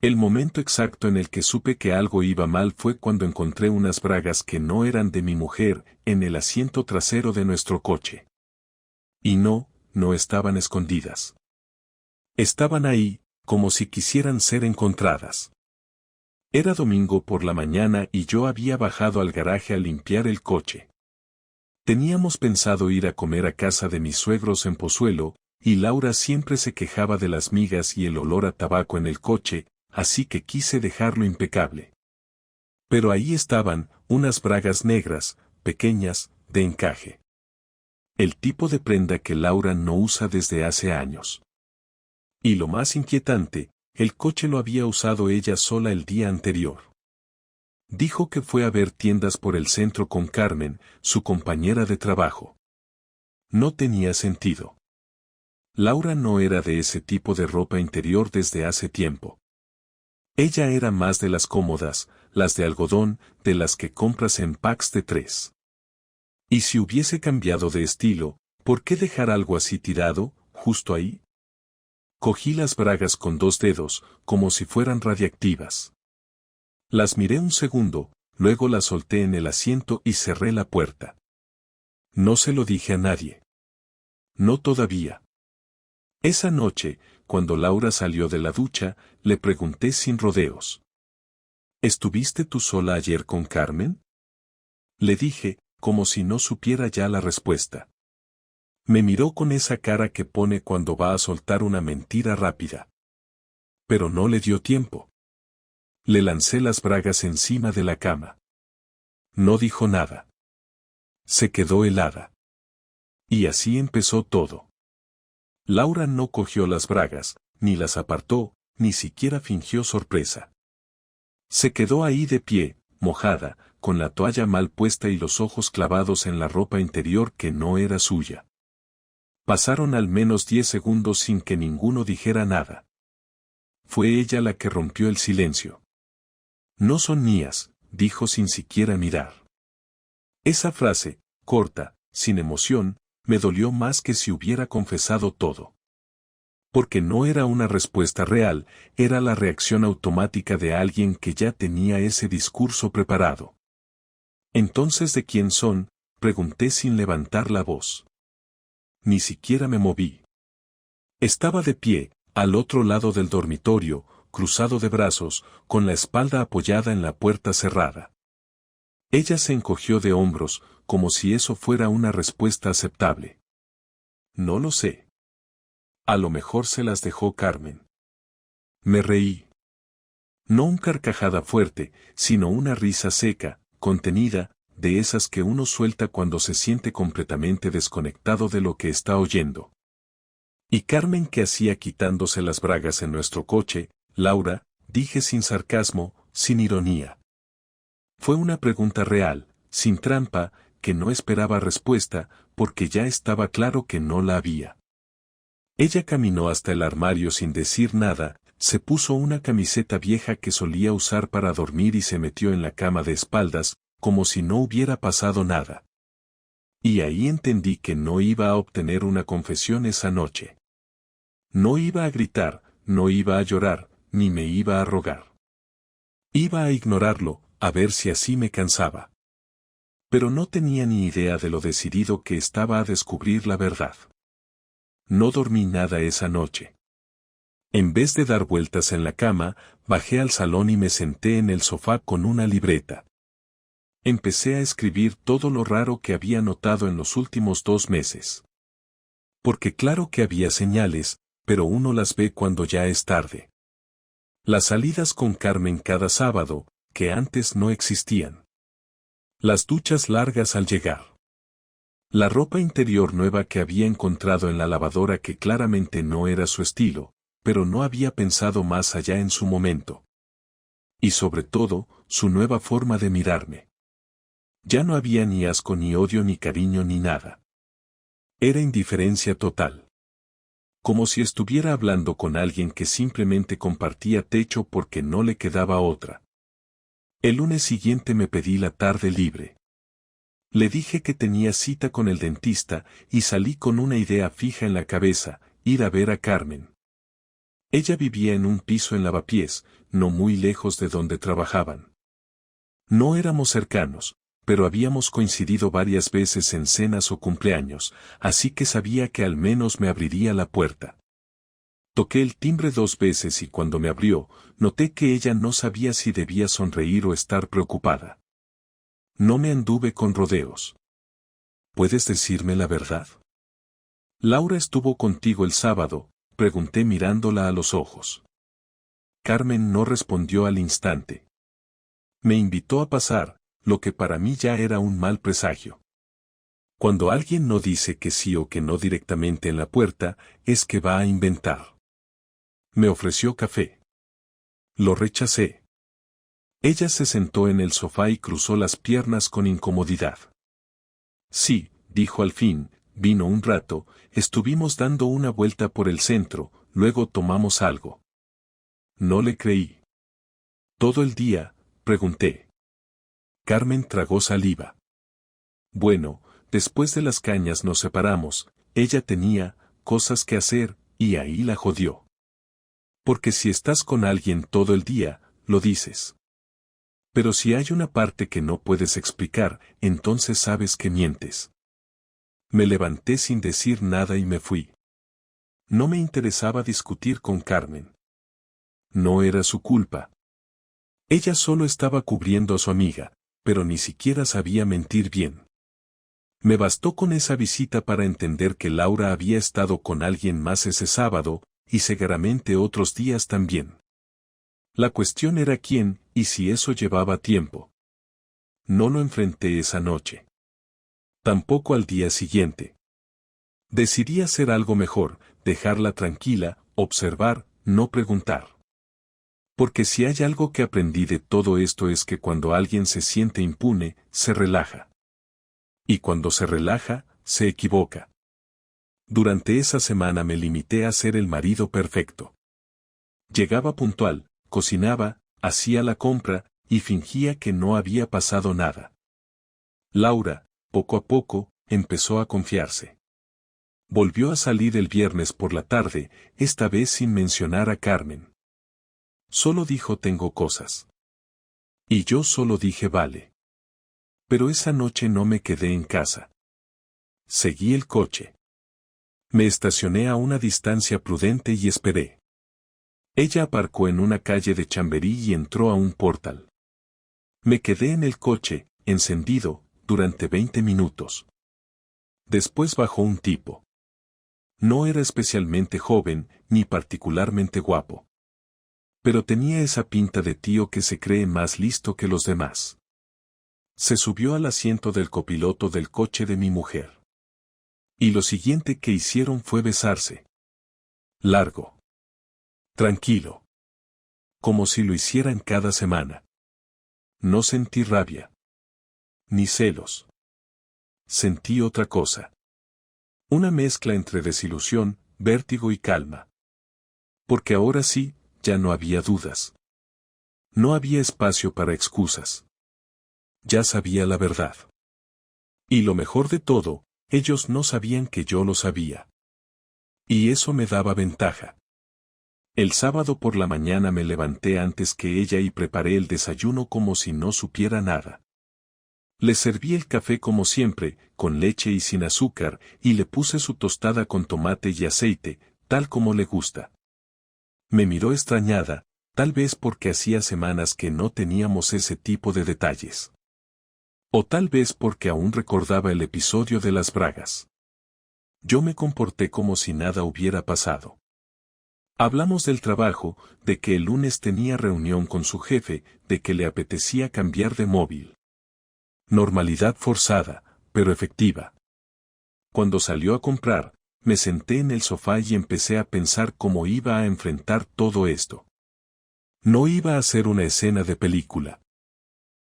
El momento exacto en el que supe que algo iba mal fue cuando encontré unas bragas que no eran de mi mujer en el asiento trasero de nuestro coche. Y no estaban escondidas. Estaban ahí, como si quisieran ser encontradas. Era domingo por la mañana y yo había bajado al garaje a limpiar el coche. Teníamos pensado ir a comer a casa de mis suegros en Pozuelo, y Laura siempre se quejaba de las migas y el olor a tabaco en el coche, así que quise dejarlo impecable. Pero ahí estaban, unas bragas negras, pequeñas, de encaje. El tipo de prenda que Laura no usa desde hace años. Y lo más inquietante, el coche lo había usado ella sola el día anterior. Dijo que fue a ver tiendas por el centro con Carmen, su compañera de trabajo. No tenía sentido. Laura no era de ese tipo de ropa interior desde hace tiempo. Ella era más de las cómodas, las de algodón, de las que compras en packs de 3. Y si hubiese cambiado de estilo, ¿por qué dejar algo así tirado, justo ahí? Cogí las bragas con 2 dedos, como si fueran radiactivas. Las miré un segundo, luego las solté en el asiento y cerré la puerta. No se lo dije a nadie. No todavía. Esa noche, cuando Laura salió de la ducha, le pregunté sin rodeos. ¿Estuviste tú sola ayer con Carmen? Le dije, como si no supiera ya la respuesta. Me miró con esa cara que pone cuando va a soltar una mentira rápida. Pero no le dio tiempo. Le lancé las bragas encima de la cama. No dijo nada. Se quedó helada. Y así empezó todo. Laura no cogió las bragas, ni las apartó, ni siquiera fingió sorpresa. Se quedó ahí de pie, mojada, con la toalla mal puesta y los ojos clavados en la ropa interior que no era suya. Pasaron al menos 10 segundos sin que ninguno dijera nada. Fue ella la que rompió el silencio. No son mías, dijo sin siquiera mirar. Esa frase, corta, sin emoción, me dolió más que si hubiera confesado todo. Porque no era una respuesta real, era la reacción automática de alguien que ya tenía ese discurso preparado. Entonces, ¿de quién son?, pregunté sin levantar la voz. Ni siquiera me moví. Estaba de pie, al otro lado del dormitorio, cruzado de brazos, con la espalda apoyada en la puerta cerrada. Ella se encogió de hombros, como si eso fuera una respuesta aceptable. No lo sé. A lo mejor se las dejó Carmen. Me reí. No una carcajada fuerte, sino una risa seca, contenida, de esas que uno suelta cuando se siente completamente desconectado de lo que está oyendo. ¿Y Carmen qué hacía quitándose las bragas en nuestro coche, Laura?, dije sin sarcasmo, sin ironía. Fue una pregunta real, sin trampa, que no esperaba respuesta, porque ya estaba claro que no la había. Ella caminó hasta el armario sin decir nada, se puso una camiseta vieja que solía usar para dormir y se metió en la cama de espaldas, como si no hubiera pasado nada. Y ahí entendí que no iba a obtener una confesión esa noche. No iba a gritar, no iba a llorar, ni me iba a rogar. Iba a ignorarlo, a ver si así me cansaba. Pero no tenía ni idea de lo decidido que estaba a descubrir la verdad. No dormí nada esa noche. En vez de dar vueltas en la cama, bajé al salón y me senté en el sofá con una libreta. Empecé a escribir todo lo raro que había notado en los últimos 2 meses. Porque claro que había señales, pero uno las ve cuando ya es tarde. Las salidas con Carmen cada sábado, que antes no existían. Las duchas largas al llegar. La ropa interior nueva que había encontrado en la lavadora que claramente no era su estilo, pero no había pensado más allá en su momento. Y sobre todo, su nueva forma de mirarme. Ya no había ni asco ni odio ni cariño ni nada. Era indiferencia total. Como si estuviera hablando con alguien que simplemente compartía techo porque no le quedaba otra. El lunes siguiente me pedí la tarde libre. Le dije que tenía cita con el dentista y salí con una idea fija en la cabeza, ir a ver a Carmen. Ella vivía en un piso en Lavapiés, no muy lejos de donde trabajaban. No éramos cercanos, pero habíamos coincidido varias veces en cenas o cumpleaños, así que sabía que al menos me abriría la puerta. Toqué el timbre 2 veces y cuando me abrió, noté que ella no sabía si debía sonreír o estar preocupada. No me anduve con rodeos. ¿Puedes decirme la verdad? ¿Laura estuvo contigo el sábado?, pregunté mirándola a los ojos. Carmen no respondió al instante. Me invitó a pasar, lo que para mí ya era un mal presagio. Cuando alguien no dice que sí o que no directamente en la puerta, es que va a inventar. Me ofreció café. Lo rechacé. Ella se sentó en el sofá y cruzó las piernas con incomodidad. Sí, dijo al fin, vino un rato, estuvimos dando una vuelta por el centro, luego tomamos algo. No le creí. ¿Todo el día?, pregunté. Carmen tragó saliva. Bueno, después de las cañas nos separamos, ella tenía cosas que hacer, y ahí la jodió. Porque si estás con alguien todo el día, lo dices. Pero si hay una parte que no puedes explicar, entonces sabes que mientes. Me levanté sin decir nada y me fui. No me interesaba discutir con Carmen. No era su culpa. Ella solo estaba cubriendo a su amiga, pero ni siquiera sabía mentir bien. Me bastó con esa visita para entender que Laura había estado con alguien más ese sábado, y seguramente otros días también. La cuestión era quién, y si eso llevaba tiempo. No lo enfrenté esa noche. Tampoco al día siguiente. Decidí hacer algo mejor, dejarla tranquila, observar, no preguntar. Porque si hay algo que aprendí de todo esto es que cuando alguien se siente impune, se relaja. Y cuando se relaja, se equivoca. Durante esa semana me limité a ser el marido perfecto. Llegaba puntual, cocinaba, hacía la compra, y fingía que no había pasado nada. Laura, poco a poco, empezó a confiarse. Volvió a salir el viernes por la tarde, esta vez sin mencionar a Carmen. Solo dijo tengo cosas. Y yo solo dije vale. Pero esa noche no me quedé en casa. Seguí el coche. Me estacioné a una distancia prudente y esperé. Ella aparcó en una calle de Chamberí y entró a un portal. Me quedé en el coche, encendido, durante 20 minutos. Después bajó un tipo. No era especialmente joven, ni particularmente guapo. Pero tenía esa pinta de tío que se cree más listo que los demás. Se subió al asiento del copiloto del coche de mi mujer. Y lo siguiente que hicieron fue besarse. Largo. Tranquilo. Como si lo hicieran cada semana. No sentí rabia. Ni celos. Sentí otra cosa. Una mezcla entre desilusión, vértigo y calma. Porque ahora sí, ya no había dudas. No había espacio para excusas. Ya sabía la verdad. Y lo mejor de todo, ellos no sabían que yo lo sabía. Y eso me daba ventaja. El sábado por la mañana me levanté antes que ella y preparé el desayuno como si no supiera nada. Le serví el café como siempre, con leche y sin azúcar, y le puse su tostada con tomate y aceite, tal como le gusta. Me miró extrañada, tal vez porque hacía semanas que no teníamos ese tipo de detalles. O tal vez porque aún recordaba el episodio de las bragas. Yo me comporté como si nada hubiera pasado. Hablamos del trabajo, de que el lunes tenía reunión con su jefe, de que le apetecía cambiar de móvil. Normalidad forzada, pero efectiva. Cuando salió a comprar, me senté en el sofá y empecé a pensar cómo iba a enfrentar todo esto. No iba a hacer una escena de película.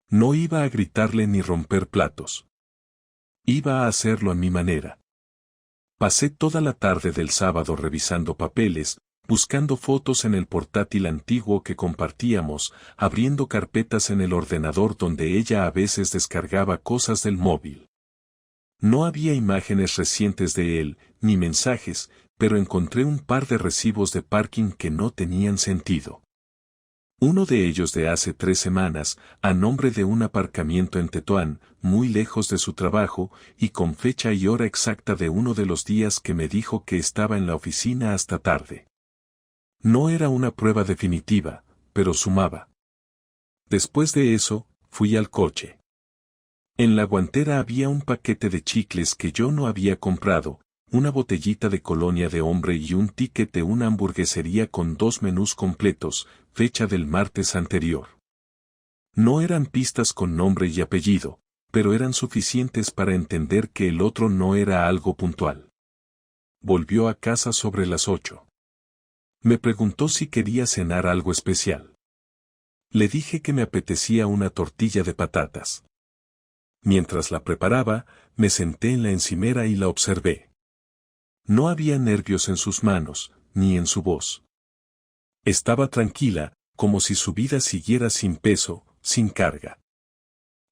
No iba a gritarle ni romper platos. Iba a hacerlo a mi manera. Pasé toda la tarde del sábado revisando papeles, buscando fotos en el portátil antiguo que compartíamos, abriendo carpetas en el ordenador donde ella a veces descargaba cosas del móvil. No había imágenes recientes de él, ni mensajes, pero encontré un par de recibos de parking que no tenían sentido. Uno de ellos de hace 3 semanas, a nombre de un aparcamiento en Tetuán, muy lejos de su trabajo, y con fecha y hora exacta de uno de los días que me dijo que estaba en la oficina hasta tarde. No era una prueba definitiva, pero sumaba. Después de eso, fui al coche. En la guantera había un paquete de chicles que yo no había comprado, una botellita de colonia de hombre y un ticket de una hamburguesería con 2 menús completos, fecha del martes anterior. No eran pistas con nombre y apellido, pero eran suficientes para entender que el otro no era algo puntual. Volvió a casa sobre las 8. Me preguntó si quería cenar algo especial. Le dije que me apetecía una tortilla de patatas. Mientras la preparaba, me senté en la encimera y la observé. No había nervios en sus manos, ni en su voz. Estaba tranquila, como si su vida siguiera sin peso, sin carga.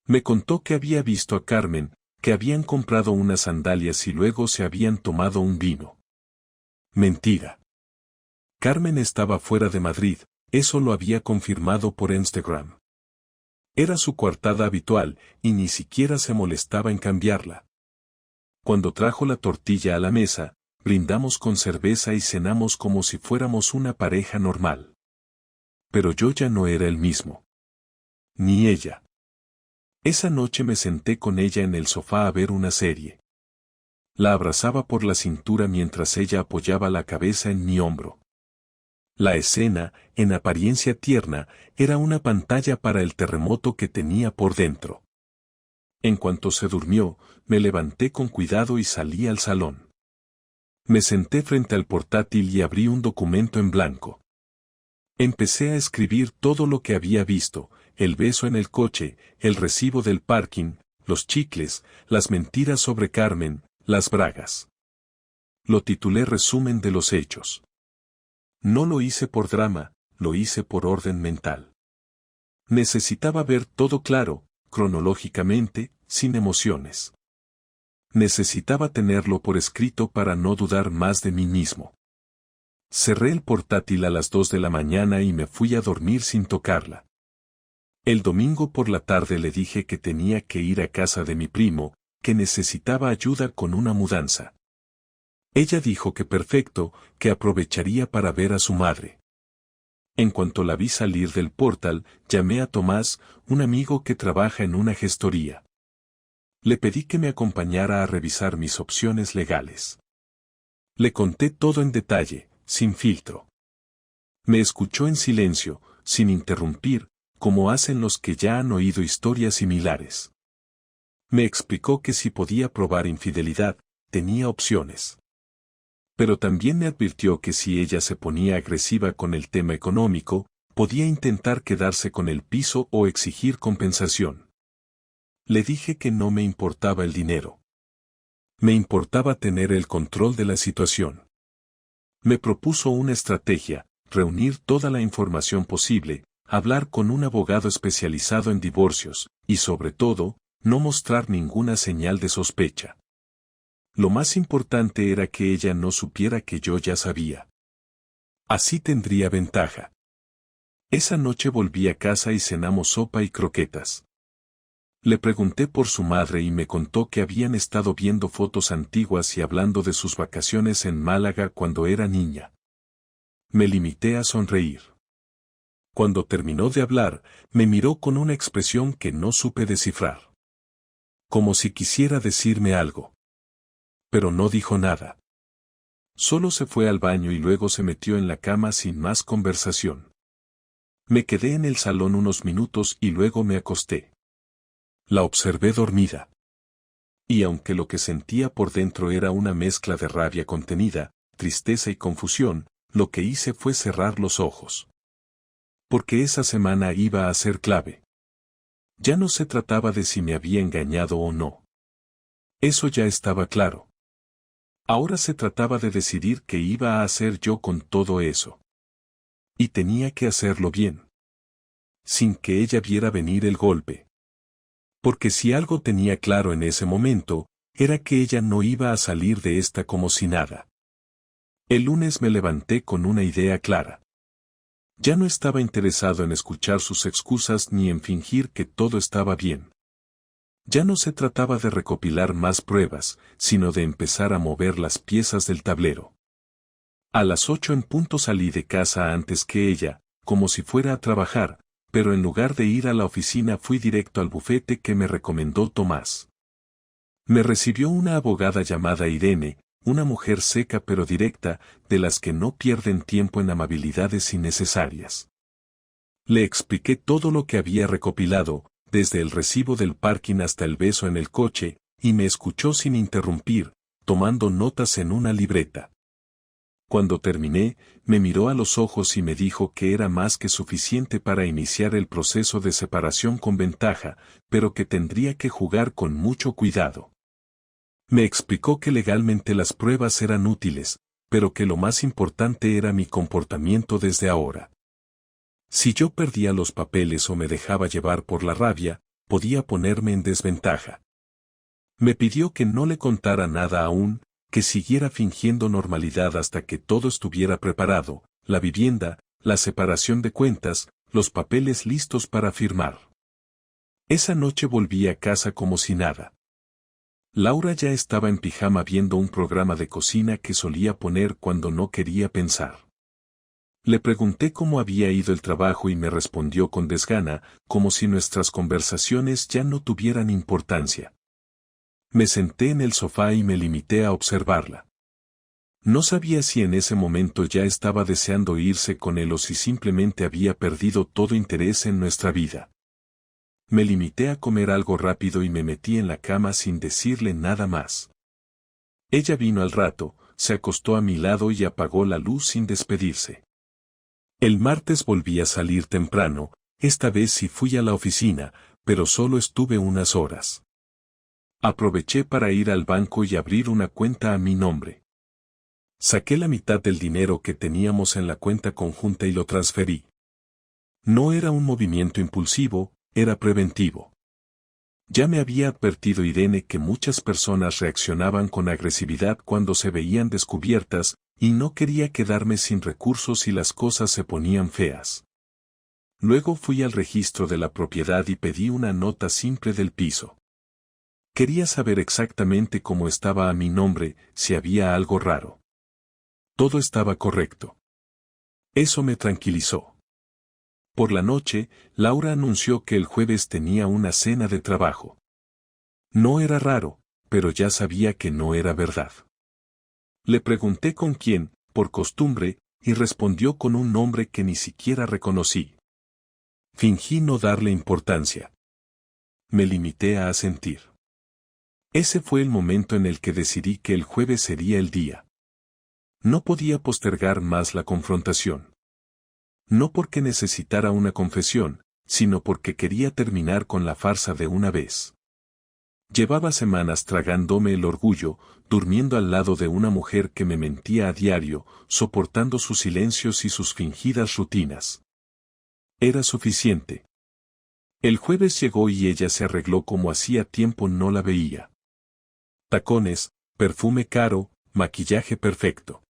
Me contó que había visto a Carmen, que habían comprado unas sandalias y luego se habían tomado un vino. Mentira. Carmen estaba fuera de Madrid, eso lo había confirmado por Instagram. Era su coartada habitual, y ni siquiera se molestaba en cambiarla. Cuando trajo la tortilla a la mesa, brindamos con cerveza y cenamos como si fuéramos una pareja normal. Pero yo ya no era el mismo. Ni ella. Esa noche me senté con ella en el sofá a ver una serie. La abrazaba por la cintura mientras ella apoyaba la cabeza en mi hombro. La escena, en apariencia tierna, era una pantalla para el terremoto que tenía por dentro. En cuanto se durmió, me levanté con cuidado y salí al salón. Me senté frente al portátil y abrí un documento en blanco. Empecé a escribir todo lo que había visto, el beso en el coche, el recibo del parking, los chicles, las mentiras sobre Carmen, las bragas. Lo titulé Resumen de los hechos. No lo hice por drama, lo hice por orden mental. Necesitaba ver todo claro, cronológicamente, sin emociones. Necesitaba tenerlo por escrito para no dudar más de mí mismo. Cerré el portátil a las 2 de la mañana y me fui a dormir sin tocarla. El domingo por la tarde le dije que tenía que ir a casa de mi primo, que necesitaba ayuda con una mudanza. Ella dijo que perfecto, que aprovecharía para ver a su madre. En cuanto la vi salir del portal, llamé a Tomás, un amigo que trabaja en una gestoría. Le pedí que me acompañara a revisar mis opciones legales. Le conté todo en detalle, sin filtro. Me escuchó en silencio, sin interrumpir, como hacen los que ya han oído historias similares. Me explicó que si podía probar infidelidad, tenía opciones. Pero también me advirtió que si ella se ponía agresiva con el tema económico, podía intentar quedarse con el piso o exigir compensación. Le dije que no me importaba el dinero. Me importaba tener el control de la situación. Me propuso una estrategia, reunir toda la información posible, hablar con un abogado especializado en divorcios, y sobre todo, no mostrar ninguna señal de sospecha. Lo más importante era que ella no supiera que yo ya sabía. Así tendría ventaja. Esa noche volví a casa y cenamos sopa y croquetas. Le pregunté por su madre y me contó que habían estado viendo fotos antiguas y hablando de sus vacaciones en Málaga cuando era niña. Me limité a sonreír. Cuando terminó de hablar, me miró con una expresión que no supe descifrar. Como si quisiera decirme algo. Pero no dijo nada. Solo se fue al baño y luego se metió en la cama sin más conversación. Me quedé en el salón unos minutos y luego me acosté. La observé dormida. Y aunque lo que sentía por dentro era una mezcla de rabia contenida, tristeza y confusión, lo que hice fue cerrar los ojos. Porque esa semana iba a ser clave. Ya no se trataba de si me había engañado o no. Eso ya estaba claro. Ahora se trataba de decidir qué iba a hacer yo con todo eso. Y tenía que hacerlo bien. Sin que ella viera venir el golpe. Porque si algo tenía claro en ese momento, era que ella no iba a salir de esta como si nada. El lunes me levanté con una idea clara. Ya no estaba interesado en escuchar sus excusas ni en fingir que todo estaba bien. Ya no se trataba de recopilar más pruebas, sino de empezar a mover las piezas del tablero. A las 8 en punto salí de casa antes que ella, como si fuera a trabajar, pero en lugar de ir a la oficina fui directo al bufete que me recomendó Tomás. Me recibió una abogada llamada Irene, una mujer seca pero directa, de las que no pierden tiempo en amabilidades innecesarias. Le expliqué todo lo que había recopilado, desde el recibo del parking hasta el beso en el coche, y me escuchó sin interrumpir, tomando notas en una libreta. Cuando terminé, me miró a los ojos y me dijo que era más que suficiente para iniciar el proceso de separación con ventaja, pero que tendría que jugar con mucho cuidado. Me explicó que legalmente las pruebas eran útiles, pero que lo más importante era mi comportamiento desde ahora. Si yo perdía los papeles o me dejaba llevar por la rabia, podía ponerme en desventaja. Me pidió que no le contara nada aún, que siguiera fingiendo normalidad hasta que todo estuviera preparado, la vivienda, la separación de cuentas, los papeles listos para firmar. Esa noche volví a casa como si nada. Laura ya estaba en pijama viendo un programa de cocina que solía poner cuando no quería pensar. Le pregunté cómo había ido el trabajo y me respondió con desgana, como si nuestras conversaciones ya no tuvieran importancia. Me senté en el sofá y me limité a observarla. No sabía si en ese momento ya estaba deseando irse con él o si simplemente había perdido todo interés en nuestra vida. Me limité a comer algo rápido y me metí en la cama sin decirle nada más. Ella vino al rato, se acostó a mi lado y apagó la luz sin despedirse. El martes volví a salir temprano, esta vez sí fui a la oficina, pero solo estuve unas horas. Aproveché para ir al banco y abrir una cuenta a mi nombre. Saqué la mitad del dinero que teníamos en la cuenta conjunta y lo transferí. No era un movimiento impulsivo, era preventivo. Ya me había advertido Irene que muchas personas reaccionaban con agresividad cuando se veían descubiertas, y no quería quedarme sin recursos si las cosas se ponían feas. Luego fui al registro de la propiedad y pedí una nota simple del piso. Quería saber exactamente cómo estaba a mi nombre, si había algo raro. Todo estaba correcto. Eso me tranquilizó. Por la noche, Laura anunció que el jueves tenía una cena de trabajo. No era raro, pero ya sabía que no era verdad. Le pregunté con quién, por costumbre, y respondió con un nombre que ni siquiera reconocí. Fingí no darle importancia. Me limité a asentir. Ese fue el momento en el que decidí que el jueves sería el día. No podía postergar más la confrontación. No porque necesitara una confesión, sino porque quería terminar con la farsa de una vez. Llevaba semanas tragándome el orgullo, durmiendo al lado de una mujer que me mentía a diario, soportando sus silencios y sus fingidas rutinas. Era suficiente. El jueves llegó y ella se arregló como hacía tiempo no la veía. Tacones, perfume caro, maquillaje perfecto.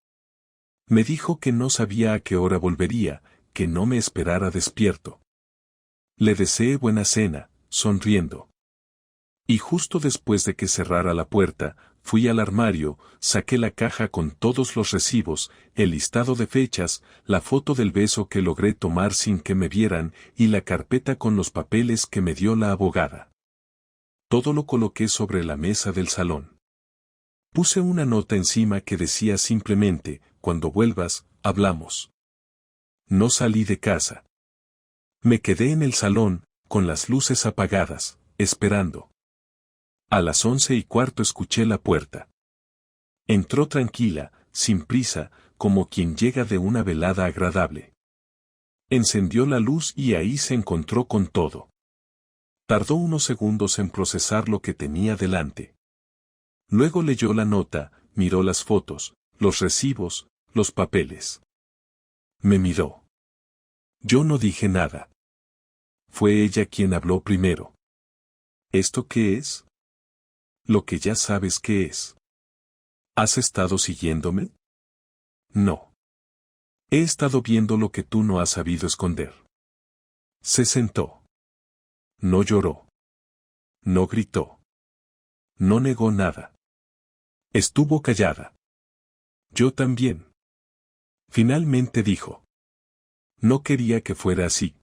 Me dijo que no sabía a qué hora volvería, que no me esperara despierto. Le deseé buena cena, sonriendo. Y justo después de que cerrara la puerta, fui al armario, saqué la caja con todos los recibos, el listado de fechas, la foto del beso que logré tomar sin que me vieran y la carpeta con los papeles que me dio la abogada. Todo lo coloqué sobre la mesa del salón. Puse una nota encima que decía simplemente, cuando vuelvas, hablamos. No salí de casa. Me quedé en el salón, con las luces apagadas, esperando. A las 11:15 escuché la puerta. Entró tranquila, sin prisa, como quien llega de una velada agradable. Encendió la luz y ahí se encontró con todo. Tardó unos segundos en procesar lo que tenía delante. Luego leyó la nota, miró las fotos, los recibos, los papeles. Me miró. Yo no dije nada. Fue ella quien habló primero. ¿Esto qué es? Lo que ya sabes qué es. ¿Has estado siguiéndome? No. He estado viendo lo que tú no has sabido esconder. Se sentó. No lloró. No gritó. No negó nada. Estuvo callada. Yo también. Finalmente dijo. No quería que fuera así.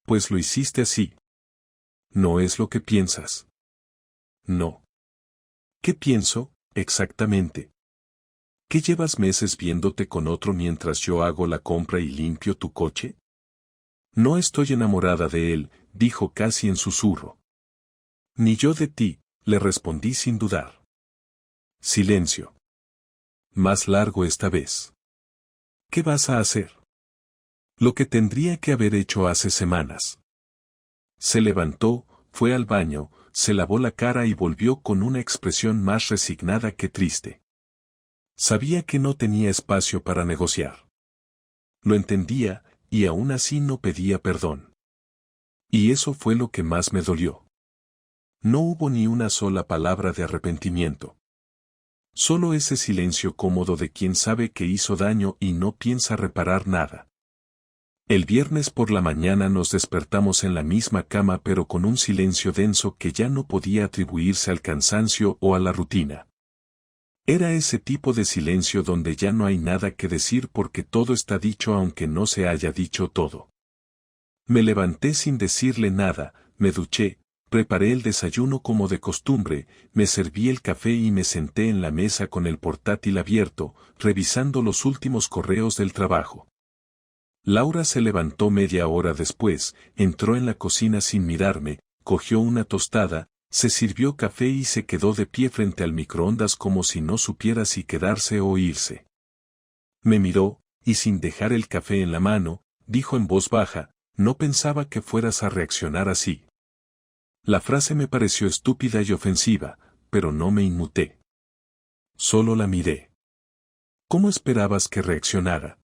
Pues lo hiciste así. No es lo que piensas. No. ¿Qué pienso, exactamente? ¿Qué llevas meses viéndote con otro mientras yo hago la compra y limpio tu coche? No estoy enamorada de él, dijo casi en susurro. Ni yo de ti, le respondí sin dudar. Silencio. Más largo esta vez. ¿Qué vas a hacer? Lo que tendría que haber hecho hace semanas. Se levantó, fue al baño, se lavó la cara y volvió con una expresión más resignada que triste. Sabía que no tenía espacio para negociar. Lo entendía, y aún así no pedía perdón. Y eso fue lo que más me dolió. No hubo ni una sola palabra de arrepentimiento. Solo ese silencio cómodo de quien sabe que hizo daño y no piensa reparar nada. El viernes por la mañana nos despertamos en la misma cama pero con un silencio denso que ya no podía atribuirse al cansancio o a la rutina. Era ese tipo de silencio donde ya no hay nada que decir porque todo está dicho aunque no se haya dicho todo. Me levanté sin decirle nada, me duché, preparé el desayuno como de costumbre, me serví el café y me senté en la mesa con el portátil abierto, revisando los últimos correos del trabajo. Laura se levantó media hora después, entró en la cocina sin mirarme, cogió una tostada, se sirvió café y se quedó de pie frente al microondas como si no supiera si quedarse o irse. Me miró, y sin dejar el café en la mano, dijo en voz baja, no pensaba que fueras a reaccionar así. La frase me pareció estúpida y ofensiva, pero no me inmuté. Solo la miré. ¿Cómo esperabas que reaccionara?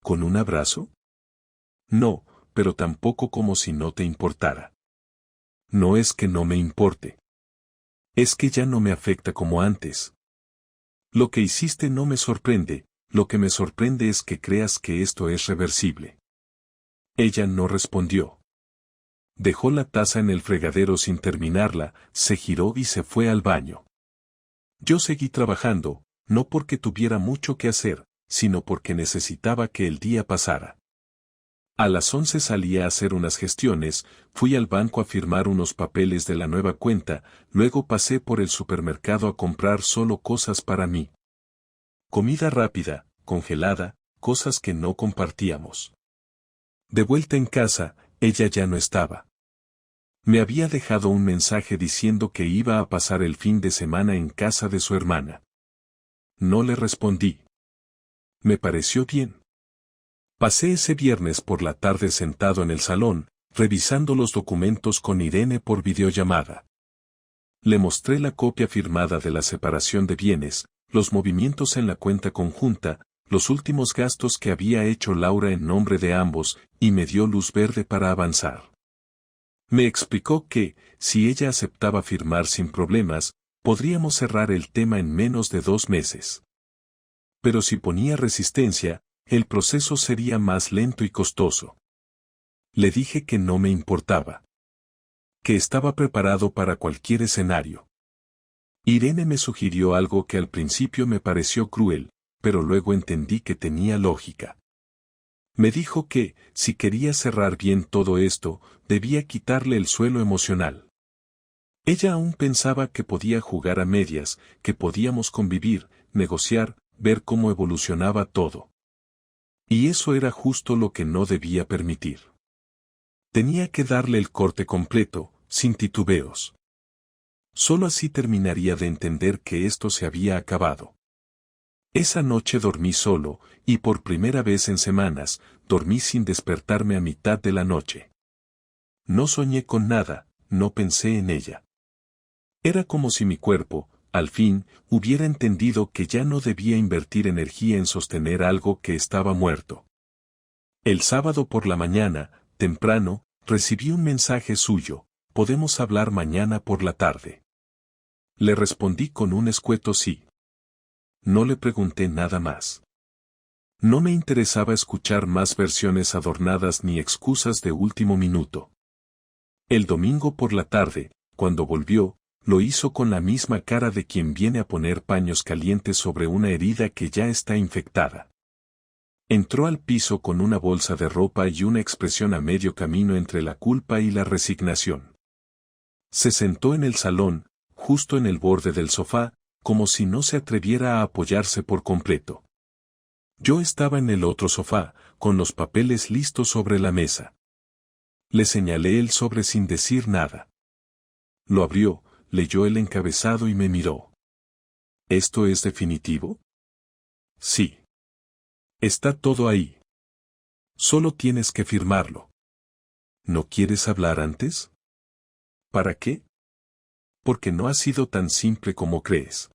¿Con un abrazo? No, pero tampoco como si no te importara. No es que no me importe. Es que ya no me afecta como antes. Lo que hiciste no me sorprende, lo que me sorprende es que creas que esto es reversible. Ella no respondió. Dejó la taza en el fregadero sin terminarla, se giró y se fue al baño. Yo seguí trabajando, no porque tuviera mucho que hacer, sino porque necesitaba que el día pasara. A las 11 salí a hacer unas gestiones, fui al banco a firmar unos papeles de la nueva cuenta, luego pasé por el supermercado a comprar solo cosas para mí. Comida rápida, congelada, cosas que no compartíamos. De vuelta en casa, ella ya no estaba. Me había dejado un mensaje diciendo que iba a pasar el fin de semana en casa de su hermana. No le respondí. Me pareció bien. Pasé ese viernes por la tarde sentado en el salón, revisando los documentos con Irene por videollamada. Le mostré la copia firmada de la separación de bienes, los movimientos en la cuenta conjunta, los últimos gastos que había hecho Laura en nombre de ambos, y me dio luz verde para avanzar. Me explicó que, si ella aceptaba firmar sin problemas, podríamos cerrar el tema en menos de 2 meses. Pero si ponía resistencia, el proceso sería más lento y costoso. Le dije que no me importaba. Que estaba preparado para cualquier escenario. Irene me sugirió algo que al principio me pareció cruel, pero luego entendí que tenía lógica. Me dijo que, si quería cerrar bien todo esto, debía quitarle el suelo emocional. Ella aún pensaba que podía jugar a medias, que podíamos convivir, negociar, ver cómo evolucionaba todo. Y eso era justo lo que no debía permitir. Tenía que darle el corte completo, sin titubeos. Solo así terminaría de entender que esto se había acabado. Esa noche dormí solo, y por primera vez en semanas, dormí sin despertarme a mitad de la noche. No soñé con nada, no pensé en ella. Era como si mi cuerpo, al fin, hubiera entendido que ya no debía invertir energía en sostener algo que estaba muerto. El sábado por la mañana, temprano, recibí un mensaje suyo, ¿podemos hablar mañana por la tarde? Le respondí con un escueto sí. No le pregunté nada más. No me interesaba escuchar más versiones adornadas ni excusas de último minuto. El domingo por la tarde, cuando volvió, lo hizo con la misma cara de quien viene a poner paños calientes sobre una herida que ya está infectada. Entró al piso con una bolsa de ropa y una expresión a medio camino entre la culpa y la resignación. Se sentó en el salón, justo en el borde del sofá, como si no se atreviera a apoyarse por completo. Yo estaba en el otro sofá, con los papeles listos sobre la mesa. Le señalé el sobre sin decir nada. Lo abrió, leyó el encabezado y me miró. ¿Esto es definitivo? Sí. Está todo ahí. Solo tienes que firmarlo. ¿No quieres hablar antes? ¿Para qué? Porque no ha sido tan simple como crees.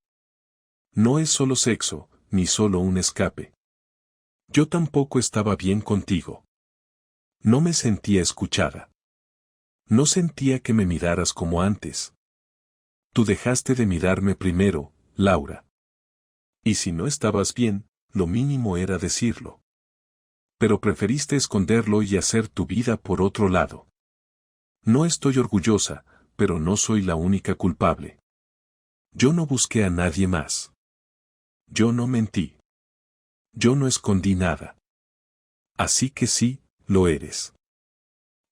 No es solo sexo, ni solo un escape. Yo tampoco estaba bien contigo. No me sentía escuchada. No sentía que me miraras como antes. Tú dejaste de mirarme primero, Laura. Y si no estabas bien, lo mínimo era decirlo. Pero preferiste esconderlo y hacer tu vida por otro lado. No estoy orgullosa, pero no soy la única culpable. Yo no busqué a nadie más. Yo no mentí. Yo no escondí nada. Así que sí, lo eres.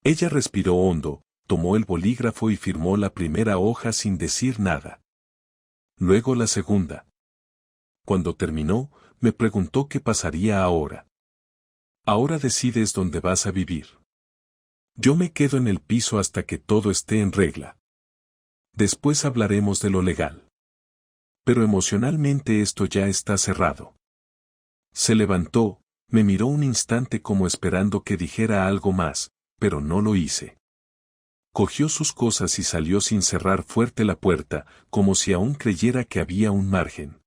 Ella respiró hondo, tomó el bolígrafo y firmó la primera hoja sin decir nada. Luego la segunda. Cuando terminó, me preguntó qué pasaría ahora. Ahora decides dónde vas a vivir. Yo me quedo en el piso hasta que todo esté en regla. Después hablaremos de lo legal. Pero emocionalmente esto ya está cerrado. Se levantó, me miró un instante como esperando que dijera algo más, pero no lo hice. Cogió sus cosas y salió sin cerrar fuerte la puerta, como si aún creyera que había un margen.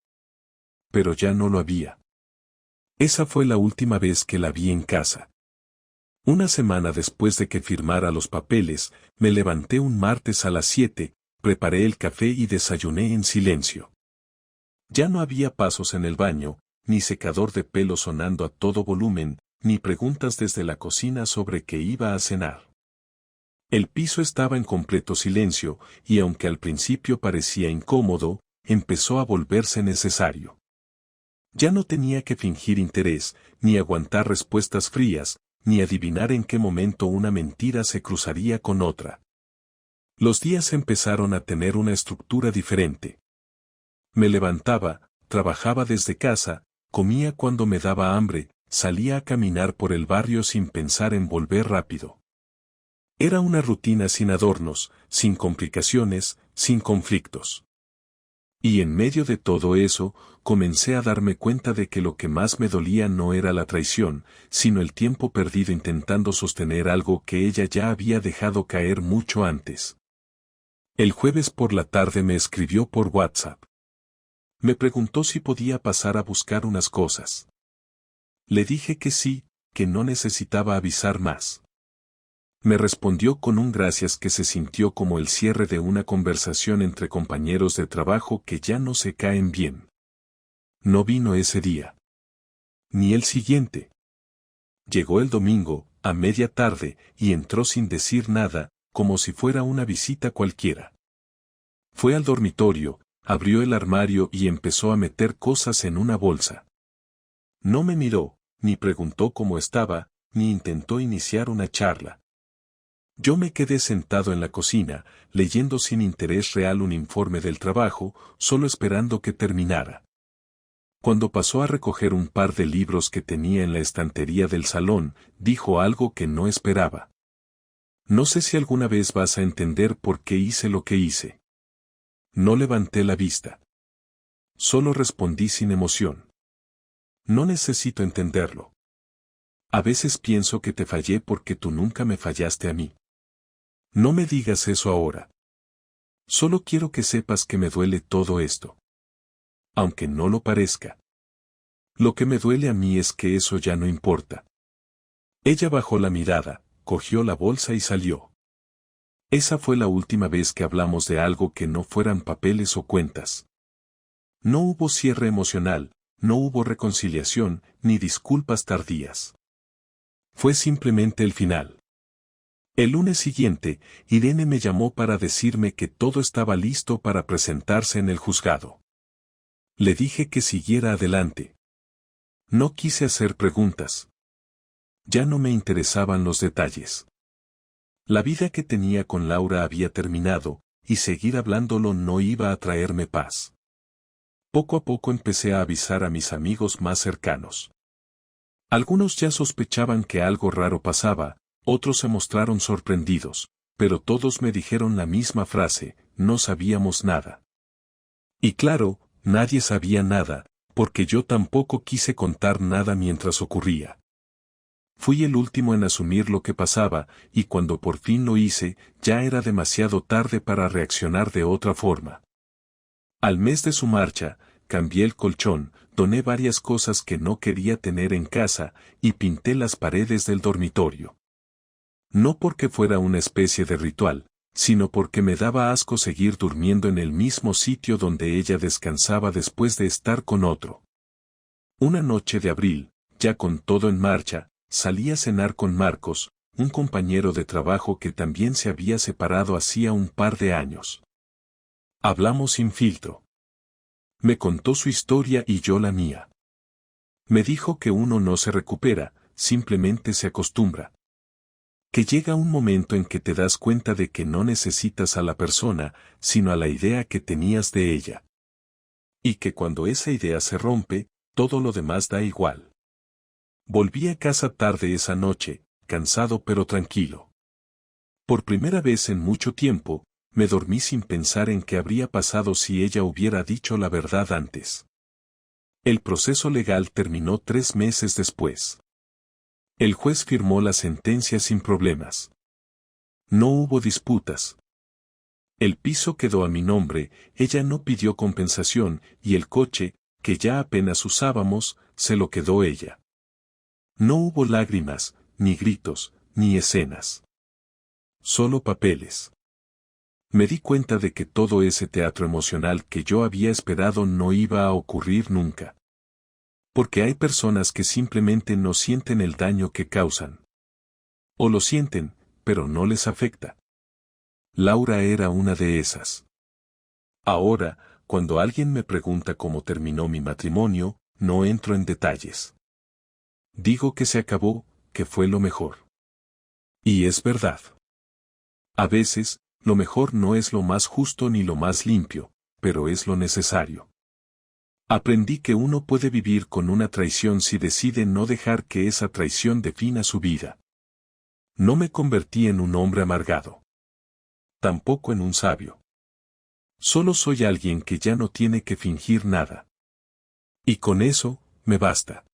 Pero ya no lo había. Esa fue la última vez que la vi en casa. Una semana después de que firmara los papeles, me levanté un martes a las 7, preparé el café y desayuné en silencio. Ya no había pasos en el baño, ni secador de pelo sonando a todo volumen, ni preguntas desde la cocina sobre qué iba a cenar. El piso estaba en completo silencio, y aunque al principio parecía incómodo, empezó a volverse necesario. Ya no tenía que fingir interés, ni aguantar respuestas frías, ni adivinar en qué momento una mentira se cruzaría con otra. Los días empezaron a tener una estructura diferente. Me levantaba, trabajaba desde casa, comía cuando me daba hambre, salía a caminar por el barrio sin pensar en volver rápido. Era una rutina sin adornos, sin complicaciones, sin conflictos. Y en medio de todo eso, comencé a darme cuenta de que lo que más me dolía no era la traición, sino el tiempo perdido intentando sostener algo que ella ya había dejado caer mucho antes. El jueves por la tarde me escribió por WhatsApp. Me preguntó si podía pasar a buscar unas cosas. Le dije que sí, que no necesitaba avisar más. Me respondió con un gracias que se sintió como el cierre de una conversación entre compañeros de trabajo que ya no se caen bien. No vino ese día. Ni el siguiente. Llegó el domingo, a media tarde, y entró sin decir nada, como si fuera una visita cualquiera. Fue al dormitorio, abrió el armario y empezó a meter cosas en una bolsa. No me miró, ni preguntó cómo estaba, ni intentó iniciar una charla. Yo me quedé sentado en la cocina, leyendo sin interés real un informe del trabajo, solo esperando que terminara. Cuando pasó a recoger un par de libros que tenía en la estantería del salón, dijo algo que no esperaba. No sé si alguna vez vas a entender por qué hice lo que hice. No levanté la vista. Solo respondí sin emoción. No necesito entenderlo. A veces pienso que te fallé porque tú nunca me fallaste a mí. No me digas eso ahora. Solo quiero que sepas que me duele todo esto. Aunque no lo parezca. Lo que me duele a mí es que eso ya no importa. Ella bajó la mirada, cogió la bolsa y salió. Esa fue la última vez que hablamos de algo que no fueran papeles o cuentas. No hubo cierre emocional, no hubo reconciliación, ni disculpas tardías. Fue simplemente el final. El lunes siguiente, Irene me llamó para decirme que todo estaba listo para presentarse en el juzgado. Le dije que siguiera adelante. No quise hacer preguntas. Ya no me interesaban los detalles. La vida que tenía con Laura había terminado, y seguir hablándolo no iba a traerme paz. Poco a poco empecé a avisar a mis amigos más cercanos. Algunos ya sospechaban que algo raro pasaba, otros se mostraron sorprendidos, pero todos me dijeron la misma frase: no sabíamos nada. Y claro, nadie sabía nada, porque yo tampoco quise contar nada mientras ocurría. Fui el último en asumir lo que pasaba, y cuando por fin lo hice, ya era demasiado tarde para reaccionar de otra forma. Al mes de su marcha, cambié el colchón, doné varias cosas que no quería tener en casa, y pinté las paredes del dormitorio. No porque fuera una especie de ritual, sino porque me daba asco seguir durmiendo en el mismo sitio donde ella descansaba después de estar con otro. Una noche de abril, ya con todo en marcha, salí a cenar con Marcos, un compañero de trabajo que también se había separado hacía un par de años. Hablamos sin filtro. Me contó su historia y yo la mía. Me dijo que uno no se recupera, simplemente se acostumbra. Que llega un momento en que te das cuenta de que no necesitas a la persona, sino a la idea que tenías de ella. Y que cuando esa idea se rompe, todo lo demás da igual. Volví a casa tarde esa noche, cansado pero tranquilo. Por primera vez en mucho tiempo, me dormí sin pensar en qué habría pasado si ella hubiera dicho la verdad antes. El proceso legal terminó 3 meses después. El juez firmó la sentencia sin problemas. No hubo disputas. El piso quedó a mi nombre, ella no pidió compensación, y el coche, que ya apenas usábamos, se lo quedó ella. No hubo lágrimas, ni gritos, ni escenas. Solo papeles. Me di cuenta de que todo ese teatro emocional que yo había esperado no iba a ocurrir nunca. Porque hay personas que simplemente no sienten el daño que causan. O lo sienten, pero no les afecta. Laura era una de esas. Ahora, cuando alguien me pregunta cómo terminó mi matrimonio, no entro en detalles. Digo que se acabó, que fue lo mejor. Y es verdad. A veces, lo mejor no es lo más justo ni lo más limpio, pero es lo necesario. Aprendí que uno puede vivir con una traición si decide no dejar que esa traición defina su vida. No me convertí en un hombre amargado. Tampoco en un sabio. Solo soy alguien que ya no tiene que fingir nada. Y con eso, me basta.